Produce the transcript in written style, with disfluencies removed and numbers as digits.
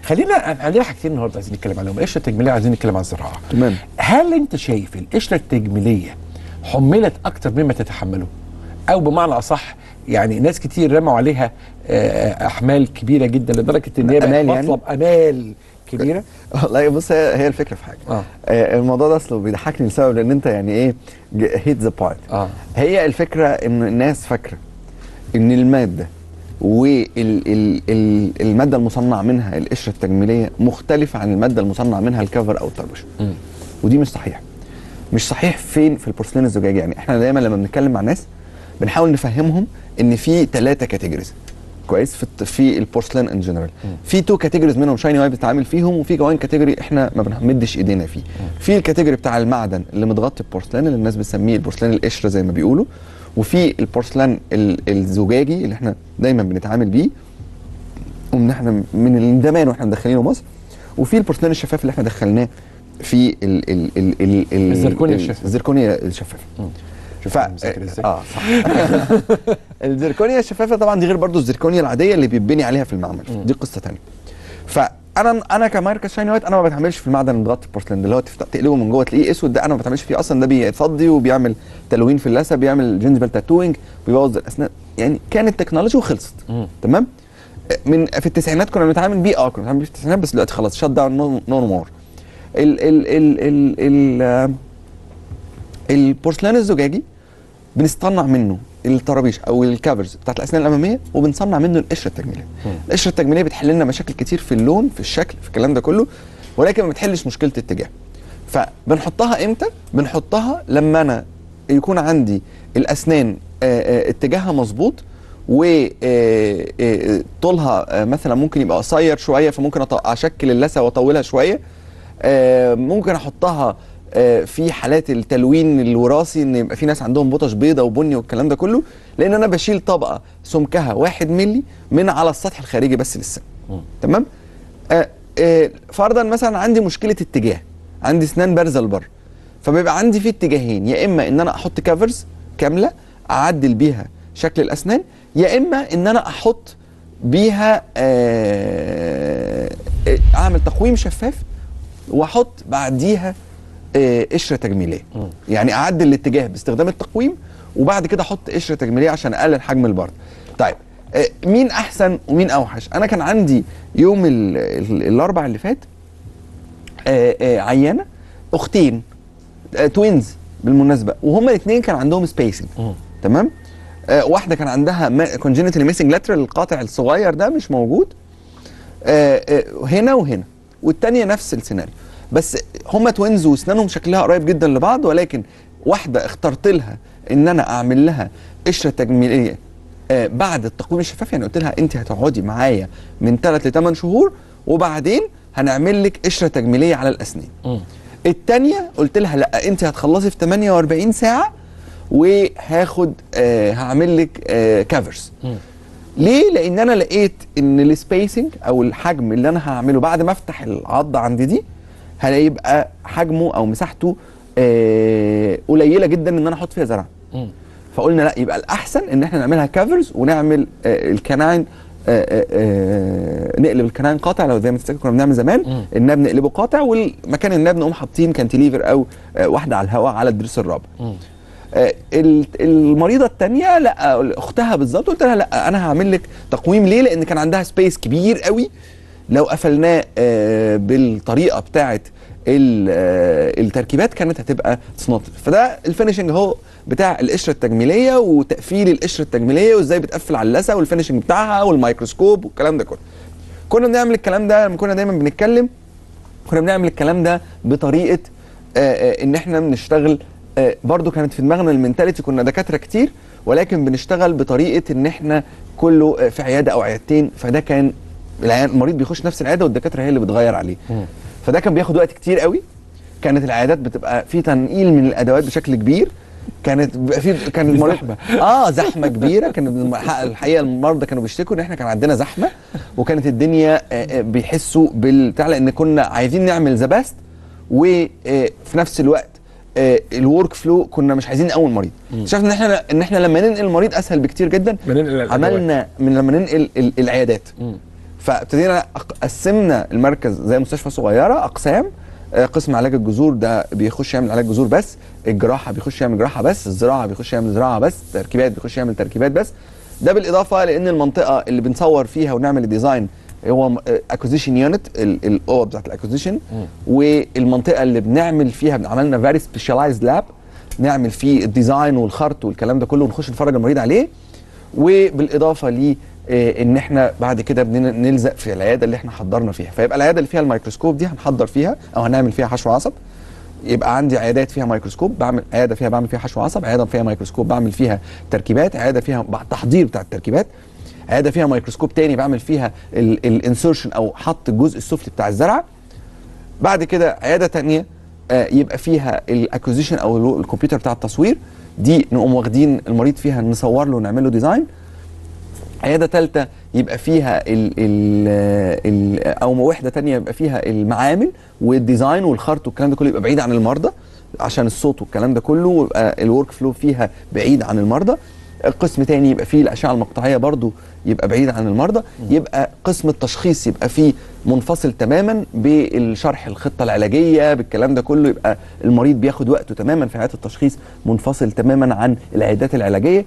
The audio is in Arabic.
خلينا عندنا حاجتين النهارده عايزين نتكلم عليهم، القشره التجميليه عايزين نتكلم عن الزراعه. تمام. هل انت شايف القشره التجميليه حملت اكتر مما تتحمله؟ او بمعنى اصح يعني ناس كتير رموا عليها احمال كبيره جدا لدرجه ان هي بقت مطلب امال كبيره؟ والله بص، هي الفكره في حاجه. الموضوع ده اصله بيضحكني لسبب، لان انت يعني ايه هيت ذا بوينت. هي الفكره ان الناس فاكره ان الماده والماده المصنع منها القشره التجميليه مختلفه عن الماده المصنع منها الكفر او الطربوش. ودي مش صحيح. مش صحيح فين؟ في البورسلين الزجاجي. يعني احنا دايما لما بنتكلم مع ناس بنحاول نفهمهم ان في 3 كاتيجوريز كويس في البورسلين ان جنرال. في 2 كاتيجوريز منهم شايني وايت بتتعامل فيهم، وفي كمان كاتيجوري احنا ما بنمدش ايدينا فيه. في الكاتيجوري بتاع المعدن اللي متغطي ببورسلين اللي الناس بتسميه البورسلين القشره زي ما بيقولوا، وفي البورسلين الزجاجي اللي احنا دايما بنتعامل بيه ومن احنا من زمان واحنا مدخلينه مصر، وفي البورسلين الشفاف اللي احنا دخلناه في الزركونيا الشفافه. صح. الزركونيا الشفافه طبعا دي غير برضو الزركونيا العاديه اللي بيتبني عليها في المعمل، دي قصه ثانيه. فانا كماركه شايني وايت انا ما بتعاملش في المعدن المتغطي البورسلين اللي هو تقلبه من جوه تلاقيه اسود، ده انا ما بتعاملش فيه اصلا. ده بيفضي وبيعمل تلوين في اللثه، بيعمل جنجبل تاتوينج، بيبوظ الاسنان. يعني كانت تكنولوجي وخلصت. تمام. في التسعينات كنا بنتعامل بيه، كنا بنتعامل بيه في التسعينات، بس دلوقتي خلاص شت داون نو مور. البورسلان الزجاجي بنصنع منه الطرابيش او الكافرز بتاعت الاسنان الاماميه، وبنصنع منه القشره التجميليه. القشره التجميليه بتحل لنا مشاكل كتير في اللون، في الشكل، في الكلام ده كله، ولكن ما بتحلش مشكله الاتجاه. فبنحطها امتى؟ بنحطها لما انا يكون عندي الاسنان اتجاهها مظبوط، وطولها مثلا ممكن يبقى قصير شويه، فممكن اشكل اللثه واطولها شويه. ممكن احطها في حالات التلوين الوراثي، ان يبقى في ناس عندهم بطش بيضه وبني والكلام ده كله، لان انا بشيل طبقه سمكها 1 مللي من على السطح الخارجي بس للسن. تمام. فرضا مثلا عندي مشكله اتجاه، عندي اسنان بارزه لبره، فبيبقى عندي في اتجاهين، يا اما ان انا احط كافرز كامله اعدل بيها شكل الاسنان، يا اما ان انا احط بيها اعمل تقويم شفاف واحط بعديها قشره تجميليه. يعني اعدل الاتجاه باستخدام التقويم، وبعد كده احط قشره تجميليه عشان اقلل حجم البرد. طيب مين احسن ومين اوحش؟ انا كان عندي يوم الاربع اللي فات عيانه اختين توينز بالمناسبه، وهما الاثنين كان عندهم سبيسنج. تمام. واحده كان عندها كونجينيتال ميسنج لاترال، القاطع الصغير ده مش موجود هنا وهنا، والثانيه نفس السيناريو، بس هما توينز واسنانهم شكلها قريب جدا لبعض، ولكن واحده اخترت لها ان انا اعمل لها قشره تجميليه بعد التقويم الشفاف. يعني قلت لها انت هتقعدي معايا من 3 ل 8 شهور وبعدين هنعمل لك قشره تجميليه على الاسنان. الثانيه قلت لها لا، انت هتخلصي في 48 ساعه وهاخد هعمل لك كافرز. ليه؟ لان انا لقيت ان السبيسنج او الحجم اللي انا هعمله بعد ما افتح العضه عندي دي هيبقى حجمه او مساحته قليله جدا ان انا احط فيها زرع. فقلنا لا، يبقى الاحسن ان احنا نعملها كافرز ونعمل الكناين، نقلب الكناين قاطع. لو زي ما تفتكر كنا بنعمل زمان الناب نقلبه قاطع، والمكان الناب نقوم حاطين كانتيليفر او واحده على الهواء على الضرس الرابع. المريضه الثانيه لا، اختها بالظبط، قلت لها لا انا هعمل لك تقويم. ليه؟ لان كان عندها سبيس كبير قوي لو قفلناه بالطريقه بتاعه التركيبات كانت هتبقى صناطر. فده الفينشنج اهو بتاع القشره التجميليه، وتقفيل القشره التجميليه وازاي بتقفل على اللثه والفينشنج بتاعها والميكروسكوب والكلام ده كله. كنا بنعمل الكلام ده لما كنا دايما بنتكلم، كنا بنعمل الكلام ده بطريقه ان احنا بنشتغل برضو كانت في دماغنا المنتاليتي، كنا دكاتره كتير ولكن بنشتغل بطريقه ان احنا كله في عياده او عيادتين، فده كان المريض بيخش نفس العياده والدكاتره هي اللي بتغير عليه. فده كان بياخد وقت كتير قوي. كانت العيادات بتبقى في تنقيل من الادوات بشكل كبير، كانت كان المريض زحمه كبيره. كان الحقيقه المرضى كانوا بيشتكوا ان احنا كان عندنا زحمه، وكانت الدنيا بيحسوا بالبتاع، لان كنا عايزين نعمل ذا بيست، وفي نفس الوقت الورك فلو كنا مش عايزين نقوم المريض. شفنا ان احنا لما ننقل المريض اسهل بكتير جدا. عملنا من لما ننقل العيادات، فابتدينا قسمنا المركز زي مستشفى صغيره اقسام. قسم علاج الجذور ده بيخش يعمل علاج جذور بس، الجراحه بيخش يعمل جراحه بس، الزراعه بيخش يعمل زراعه بس، تركيبات بيخش يعمل تركيبات بس. ده بالاضافه لان المنطقه اللي بنصور فيها ونعمل الديزاين هو اكوزيشن يونت، الاوض بتاعت الاكوزيشن، والمنطقه اللي بنعمل فيها عملنا فيري سبيشاليزد لاب نعمل فيه الديزاين والخرط والكلام ده كله ونخش نفرج المريض عليه. وبالاضافه ل ان احنا بعد كده بنلزق في العياده اللي احنا حضرنا فيها، فيبقى العياده اللي فيها الميكروسكوب دي هنحضر فيها او هنعمل فيها حشو عصب. يبقى عندي عيادات فيها ميكروسكوب عياده فيها بعمل فيها حشو عصب، عياده فيها ميكروسكوب بعمل فيها تركيبات، عياده فيها تحضير بتاع التركيبات، عياده فيها ميكروسكوب تاني بعمل فيها الانسرشن او حط الجزء السفلي بتاع الزرعه. بعد كده عياده تانيه يبقى فيها الاكوزيشن او الكمبيوتر بتاع التصوير، دي نقوم واخدين المريض فيها نصور له ونعمل له ديزاين. عياده ثالثه يبقى فيها او وحده ثانيه يبقى فيها المعامل والديزاين والخرط والكلام ده كله يبقى بعيد عن المرضى عشان الصوت والكلام ده كله، ويبقى الورك فلو فيها بعيد عن المرضى. قسم تاني يبقى فيه الاشعه المقطعيه برضو يبقى بعيد عن المرضى. يبقى قسم التشخيص يبقى فيه منفصل تماما بالشرح الخطه العلاجيه بالكلام ده كله، يبقى المريض بياخد وقته تماما في عياده التشخيص منفصل تماما عن العيادات العلاجيه.